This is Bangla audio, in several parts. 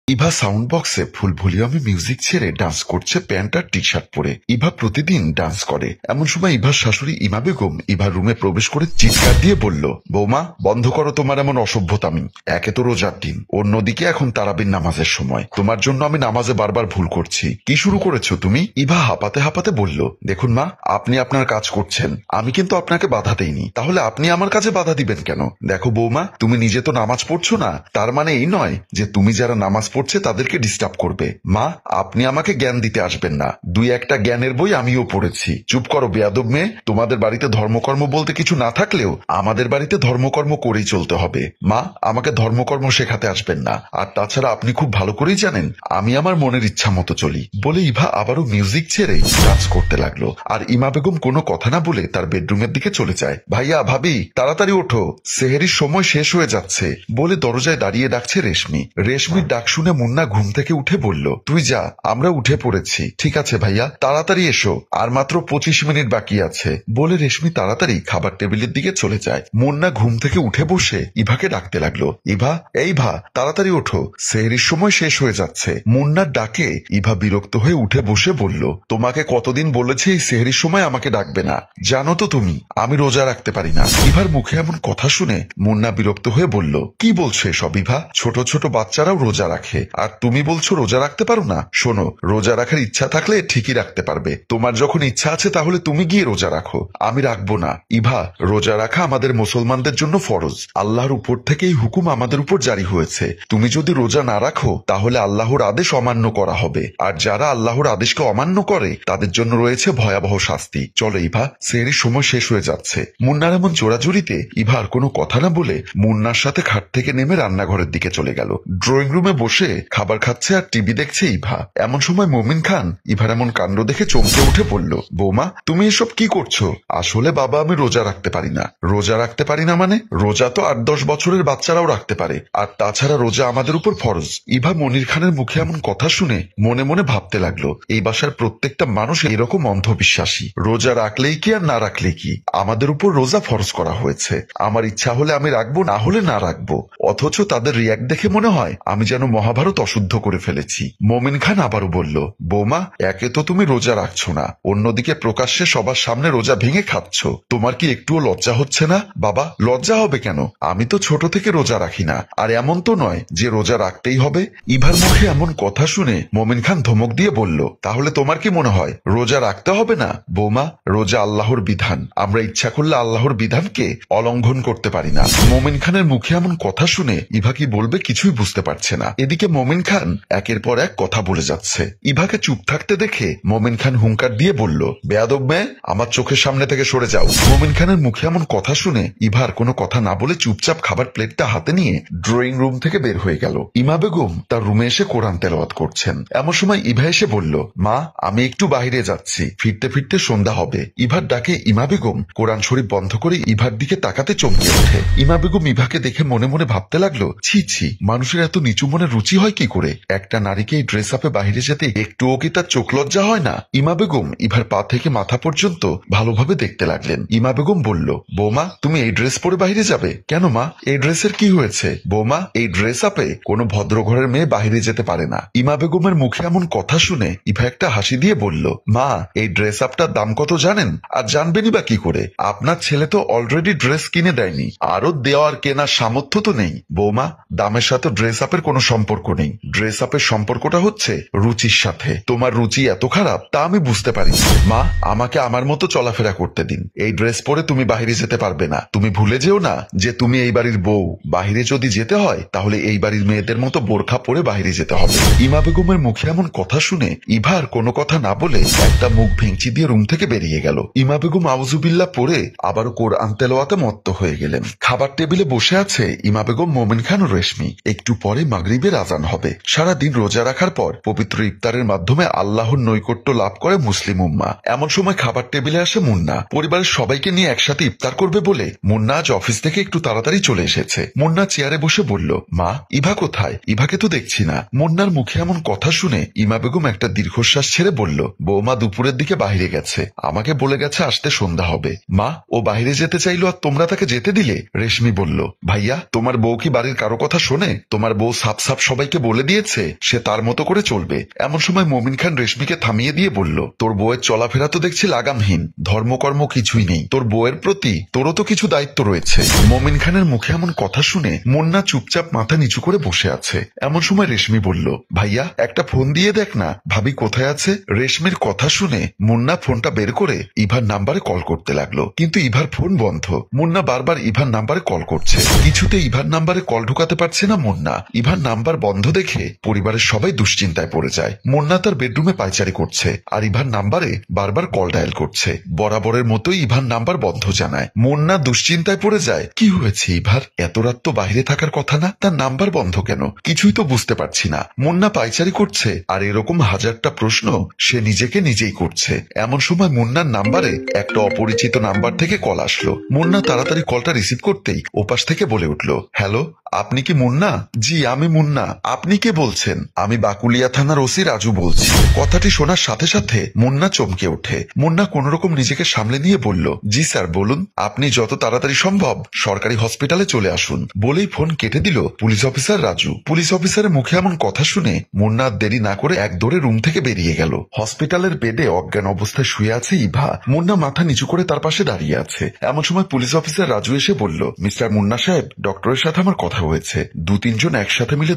ইভা সাউন্ড বক্সে ফুল ভলিউমে মিউজিক ছেড়ে ডান্স করছে প্যান্ট আর টি শার্ট পরে। ইভা প্রতিদিন ডান্স করে। এমন সময় ইভার শাশুড়ি ইমা বেগম ইভার রুমে প্রবেশ করে চিৎকার দিয়ে বলল, বৌমা বন্ধ করো তোমার এমন অসভ্যতামি। একে তো রোজার দিন, অন্যদিকে এখন তারাবির নামাজের সময়। তোমার জন্য আমি নামাজে বারবার ভুল করছি। কি শুরু করেছো তুমি? ইভা হাঁপাতে হাঁপাতে বলল, দেখুন মা, আপনি আপনার কাজ করছেন, আমি কিন্তু আপনাকে বাধা দেইনি, তাহলে আপনি আমার কাজে বাধা দিবেন কেন? দেখো বৌমা, তুমি নিজে তো নামাজ পড়ছো না, তার মানে এই নয় যে তুমি যারা নামাজ পড়ছে তাদেরকে ডিস্টার্ব করবে। মা, আপনি আমাকে জ্ঞান দিতে আসবেন না, দুই একটা জ্ঞানের বই আমিও পড়েছি। চুপ করো বেয়াদব মেয়ে। তোমাদের বাড়িতে ধর্মকর্ম বলতে কিছু না থাকলেও আমাদের বাড়িতে ধর্মকর্ম করেই চলতে হবে। মা, আমাকে ধর্মকর্ম শেখাতে আসবেন না। আর তাছাড়া আপনি খুব ভালো করেই জানেন আমি আমার মনের ইচ্ছা মতো চলি। বলে ইভা আবারও মিউজিক ছেড়ে ডান্স করতে লাগলো। আর ইমা বেগম কোনো কথা না বলে তার বেডরুমের দিকে চলে যায়। ভাইয়া, ভাবি, তাড়াতাড়ি ওঠো, সেহেরির সময় শেষ হয়ে যাচ্ছে বলে দরজায় দাঁড়িয়ে ডাকছে রেশমি। রেশমির ডাক শুনে মুন্না ঘুম থেকে উঠে বলল, তুই যা, আমরা উঠে পড়েছি। ঠিক আছে ভাইয়া, তাড়াতাড়ি এসো, আর মাত্র 25 মিনিট বাকি আছে বলে রেশমি তাড়াতাড়ি খাবার টেবিলের দিকে চলে যায়। মুন্না ঘুম থেকে উঠে বসে ইভাকে ডাকতে লাগলো, ইভা, এই ভা, তাড়াতাড়ি ওঠো, সেহরির সময় শেষ হয়ে যাচ্ছে। মুন্নার ডাকে ইভা বিরক্ত হয়ে উঠে বসে বলল, তোমাকে কতদিন বলেছি এই সেহরির সময় আমাকে ডাকবে না, জানো তো তুমি আমি রোজা রাখতে পারি না। ইভার মুখে এমন কথা শুনে মুন্না বিরক্ত হয়ে বলল, কি বলছো এসব ইভা? ছোট ছোট বাচ্চারাও রোজা রাখে, আর তুমি বলছো রোজা রাখতে পারো না? শোনো, রোজা রাখার ইচ্ছা থাকলে ঠিকই রাখতে পারবে। তোমার যখন ইচ্ছা আছে তাহলে তুমি গিয়ে রোজা রাখো, আমি রাখবো না। ইভা, রোজা রাখা আমাদের মুসলমানদের জন্য ফরজ। আল্লাহর উপর থেকে এই হুকুম আমাদের উপর জারি হয়েছে। তুমি যদি রোজা না রাখো তাহলে আল্লাহর আদেশ অমান্য করা হবে, আর যারা আল্লাহর আদেশকে অমান্য করে তাদের জন্য রয়েছে ভয়াবহ শাস্তি। চলো ইভা, সেহরির সময় শেষ হয়ে যাচ্ছে। মুন্নার এমন জোরাজুরিতে ইভা আর কোনো কথা না বলে মুন্নার সাথে খাট থেকে নেমে রান্নাঘরের দিকে চলে গেল। ড্রয়িং রুমে বসে খাবার খাচ্ছে আর টিভি দেখছে ইভা। এমন সময় মোমিন খান ইভার এমন কাণ্ড দেখে চমকে উঠে বলল, বৌমা, তুমি এসব কি করছো? আসলে বাবা, আমি রোজা রাখতে পারি না। রোজা রাখতে পারি না মানে? রোজা তো 8-10 বছরের বাচ্চারাও রাখতে পারে, আর তাছাড়া রোজা আমাদের উপর ফরজ। ইভা মনির খানের মুখে এমন কথা শুনে মনে মনে ভাবতে লাগলো, এই বাসার প্রত্যেকটা মানুষ এরকম অন্ধবিশ্বাসী। রোজা রাখলেই কি আর না রাখলেই কি, আমাদের উপর রোজা ফরজ করা হয়েছে। আমার ইচ্ছা হলে আমি রাখবো, না হলে না রাখবো। অথচ তাদের রিয়াক্ট দেখে মনে হয় আমি যেন মহাভারত অশুদ্ধ করে ফেলেছি। মোমিন খান আবারও বলল, বৌমা, একে তো তুমি রোজা রাখছো না, অন্যদিকে প্রকাশ্যে সবার সামনে রোজা ভেঙে খাচ্ছ। তোমার কি একটুও লজ্জা হচ্ছে না? বাবা, লজ্জা হবে কেন? আমি তো ছোট থেকে রোজা রাখি না, আর এমন তো নয় যে রোজা রাখতেই হবে। ইভার মুখে এমন কথা শুনে মোমিন খান ধমক দিয়ে বলল, তাহলে তোমার কি মনে হয় রোজা রাখতে হবে না? বৌমা, রোজা আল্লাহর বিধান, আমরা ইচ্ছা করলে আল্লাহর বিধানকে অলঙ্ঘন করতে পারি না। মোমিন খানের মুখে এমন কথা শুনে ইভা কি বলবে কিছুই বুঝতে পারছে না। এদিকে মোমিন খান একের পর এক কথা বলে যাচ্ছে। ইভাকে চুপ থাকতে দেখে মোমিন খান হুঙ্কার দিয়ে বলল, বেয়াদব মেয়ে, আমার চোখের সামনে থেকে সরে যাও। মোমিন খানের মুখে এমন কথা শুনে ইভার কোনো কথা না বলে চুপচাপ খাবার প্লেটটা হাতে নিয়ে ড্রয়িং রুম থেকে বের হয়ে গেল। ইমা বেগম তার রুমে এসে কোরআন তেলাওয়াত করছেন। এমন সময় ইভা এসে বলল, মা, আমি একটু বাইরে যাচ্ছি, ফিরতে ফিরতে সন্ধ্যা হবে। ইভার ডাকে ইমা বেগম কোরআন শরীফ বন্ধ করে ইভার দিকে তাকাতে চমকে ওঠে। ইমা বেগম ইভাকে দেখে মনে মনে ভাবতে লাগলো, ছি ছি, মানুষের এত নিচু মনের রুচি হয় কি করে? একটা নারীকে এই ড্রেস আপে বাহিরে যেতে একটুও কি তার চোখ লজ্জা হয় না? ইমা বেগম ইভার পা থেকে মাথা পর্যন্ত ভালোভাবে দেখতে লাগলেন। ইমা বেগম বলল, বৌমা, তুমি এই ড্রেস পরে বাহিরে যাবে কেন? মা, এই ড্রেসের কি হয়েছে? বৌমা, এই ড্রেস আপে কোনো ভদ্র ঘরের মেয়ে বাহিরে যেতে পারে না। ইমা বেগমের মুখে এমন কথা শুনে ইভা একটা হাসি দিয়ে বলল, মা, এই ড্রেস আপটার দাম কত জানেন? আর জানবেনই বা কি করে? আপনার ছেলে তো অলরেডি ড্রেস কিনে দেয়নি, আরো দেওয়ার কেনার সামর্থ্য তো নেই। বৌমা, দামের সাথে ড্রেস আপের কোনো সম্পর্ক নেই। ড্রেস আপের সম্পর্কটা হচ্ছে রুচির সাথে। তোমার রুচি এত খারাপ তা আমি বুঝতে পারি। মা, আমাকে আমার মতো চলাফেরা করতে দিন। এই ড্রেস পরে তুমি বাহিরে যেতে পারবে না। তুমি ভুলে যেও না যে তুমি এই বাড়ির বউ। বাহিরে যদি যেতে হয় তাহলে এই বাড়ির মেয়েদের মতো বোরখা পরে বাহিরে যেতে হবে। ইমা বেগমের মুখে এমন কথা শুনে ইভার কোনো কথা না বলে একটা মুখ ভেঙচি দিয়ে রুম থেকে বেরিয়ে গেল। ইমা বেগম আউযুবিল্লাহ পড়ে আবারও কোরআন তেলাওয়াতে মত্ত হয়ে গেলেন। খাবার টেবিলে বসে আছে ইমা বেগম, মোমিন খান ও রেশমি। একটু পরে মাগরিবের আজান হবে। সারা দিন রোজা রাখার পর পবিত্র ইফতারের মাধ্যমে আল্লাহর নৈকট্য লাভ করে মুসলিম উম্মাহ। এমন সময় খাবার টেবিলে আসে মুন্না। পরিবারের সবাইকে নিয়ে একসাথে ইফতার করবে বলে মুন্না আজ অফিস থেকে একটু তাড়াতাড়ি চলে এসেছে। মুন্না চেয়ারে বসে বলল, মা, ইভা কোথায়? ইভাকে তো দেখছি না। মুন্নার মুখে এমন কথা শুনে ইমা বেগম একটা দীর্ঘশ্বাস ছেড়ে বলল, বৌমা দুপুরের দিকে বাহিরে গেছে, আমাকে বলে গেছে আসতে সন্ধ্যা হবে। মা, ও বাহিরে যেতে চাইলো আর তোমরা তাকে যেতে দিলে? রেশমি বলল, ভাইয়া, তোমার বউ কি বাড়ির কারো কথা শোনে? তোমার বউ সাফ সাফ সব সবাইকে বলে দিয়েছে সে তার মতো করে চলবে। এমন সময় মমিন খান রেশমিকে থামিয়ে দিয়ে বলল, তোর বউয়ের চলাফেরা তো দেখছি লাগামহীন, ধর্মকর্ম কিছুই নেই। তোর বউয়ের প্রতি তোরও তো কিছু দায়িত্ব রয়েছে। মমিন খানের মুখে এমন কথা শুনে মুন্না চুপচাপ মাথা নিচু করে বসে আছে। এমন সময় রেশমি বলল, ভাইয়া একটা ফোন দিয়ে দেখ না, ভাবি কোথায় আছে। রেশমির কথা শুনে মুন্না ফোনটা বের করে ইভার নাম্বারে কল করতে লাগলো, কিন্তু ইভার ফোন বন্ধ। মুন্না বারবার ইভার নাম্বারে কল করছে, কিছুতে ইভার নাম্বারে কল ঢুকাতে পারছে না মুন্না। ইভার নাম্বার বন্ধ দেখে পরিবারের সবাই দুশ্চিন্তায় পড়ে যায়। মুন্না তার বেডরুমে পায়চারি করছে আর ইভার নাম্বারে বারবার কল ডায়াল করছে। বরাবরের মতোই ইভার নাম্বার বন্ধ জানায়। মুন্না দুশ্চিন্তায় পড়ে যায়, কি হয়েছে ইভার, এত রাত তো বাইরে থাকার কথা না, তার নাম্বার বন্ধ কেন, কিছুই তো বুঝতে পারছি না। মুন্না পায়চারি করছে আর এরকম হাজারটা প্রশ্ন সে নিজেকে নিজেই করছে। এমন সময় মুন্নার নাম্বারে একটা অপরিচিত নাম্বার থেকে কল আসলো। মুন্না তাড়াতাড়ি কলটা রিসিভ করতেই ওপাশ থেকে বলে উঠল, হ্যালো, আপনি কি মুন্না? জি আমি মুন্না, আপনি কে বলছেন? আমি বাকুলিয়া থানার ওসি রাজু বলছি। কথাটি শোনার সাথে সাথে মুন্না চমকে ওঠে। মুন্না কোন রকম নিজেকে সামলে নিয়ে বলল, জি স্যার বলুন, আপনি যত তাড়াতাড়ি সম্ভব সরকারি হসপিটালে চলে আসুন। বলেই ফোন কেটে দিল পুলিশ অফিসার রাজু। পুলিশ অফিসারের মুখে এমন কথা শুনে মুন্না দেরি না করে এক দৌড়ে রুম থেকে বেরিয়ে গেল। হসপিটালের বেডে অজ্ঞান অবস্থায় শুয়ে আছে ইভা। মুন্না মাথা নিচু করে তার পাশে দাঁড়িয়ে আছে। এমন সময় পুলিশ অফিসার রাজু এসে বলল, মিস্টার মুন্না সাহেব, ডক্টরের সাথে আমার কথা হয়েছে, 2-3 জন একসাথে মিলে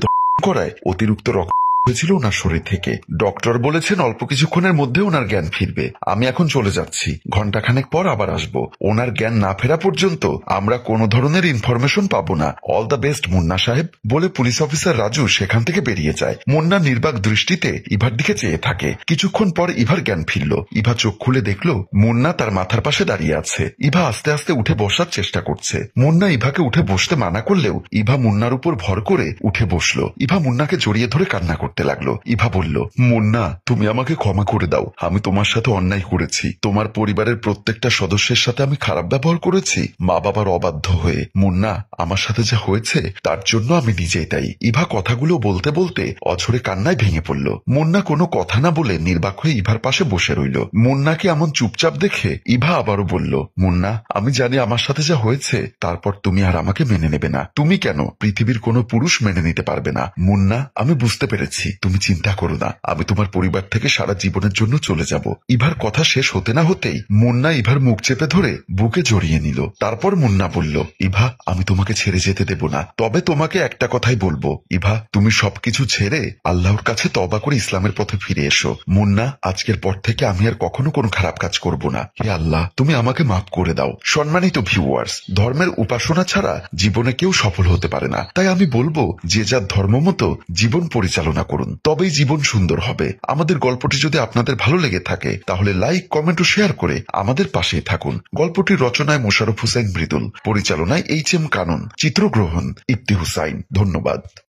করায় অতিরিক্ত রক্ত হয়েছিল ওনার শরীর থেকে। ডক্টর বলেছেন অল্প কিছুক্ষণের মধ্যে ওনার জ্ঞান ফিরবে। আমি এখন চলে যাচ্ছি, ঘন্টাখানেক পর আবার আসবো। ওনার জ্ঞান না ফেরা পর্যন্ত আমরা কোনো ধরনের ইনফরমেশন পাবো না। অল দ্য বেস্ট মুন্না সাহেব। বলে পুলিশ অফিসার রাজু সেখান থেকে বেরিয়ে যায়। মুন্না নির্বাক দৃষ্টিতে ইভার দিকে চেয়ে থাকে। কিছুক্ষণ পর ইভার জ্ঞান ফিরল। ইভা চোখ খুলে দেখলো মুন্না তার মাথার পাশে দাঁড়িয়ে আছে। ইভা আস্তে আস্তে উঠে বসার চেষ্টা করছে। মুন্না ইভাকে উঠে বসতে মানা করলেও ইভা মুন্নার উপর ভর করে উঠে বসলো। ইভা মুন্নাকে জড়িয়ে ধরে কান্না করতে লাগলো। ইভা বলল, মুন্না তুমি আমাকে ক্ষমা করে দাও, আমি তোমার সাথে অন্যায় করেছি। তোমার পরিবারের প্রত্যেকটা সদস্যের সাথে আমি খারাপ ব্যবহার করেছি, মা বাবার অবাধ্য হয়ে। মুন্না আমার সাথে যা হয়েছে তার জন্য আমি নিজেই দায়ী। ইভা কথাগুলো বলতে বলতে অঝরে কান্নায় ভেঙে পড়ল। মুন্না কোনো কথা না বলে নির্বাক হয়ে ইভার পাশে বসে রইল। মুন্নাকে এমন চুপচাপ দেখে ইভা আবারও বলল, মুন্না আমি জানি আমার সাথে যা হয়েছে, তারপর তুমি আর আমাকে মেনে নেবে না। তুমি কেন, পৃথিবীর কোনো পুরুষ মেনে নিতে পারবে না। মুন্না আমি বুঝতে পেরেছি, তুমি চিন্তা করো না, আমি তোমার পরিবার থেকে সারা জীবনের জন্য চলে যাব। ইভার কথা শেষ হতে না হতেই মুন্না ইভার মুখ চেপে ধরে বুকে জড়িয়ে নিল। তারপর মুন্না বলল, ইভা আমি তোমাকে ছেড়ে যেতে দেব না, তবে তোমাকে একটা কথাই বলবো, ইভা তুমি সবকিছু ছেড়ে আল্লাহর কাছে তওবা করে ইসলামের পথে ফিরে এসো। মুন্না আজকের পর থেকে আমি আর কখনো কোনো খারাপ কাজ করব না। হে আল্লাহ তুমি আমাকে মাফ করে দাও। সম্মানিত ভিউয়ার্স, ধর্মের উপাসনা ছাড়া জীবনে কেউ সফল হতে পারে না। তাই আমি বলবো যে যার ধর্ম মতো জীবন পরিচালনা করুন, তবেই জীবন সুন্দর হবে। আমাদের গল্পটি যদি আপনাদের ভালো লেগে থাকে তাহলে লাইক, কমেন্ট ও শেয়ার করে আমাদের পাশেই থাকুন। গল্পটির রচনায় মোশাররফ হোসেন মৃদুল, পরিচালনায় HM কানন, চিত্রগ্রহণ ইফতি হুসাইন। ধন্যবাদ।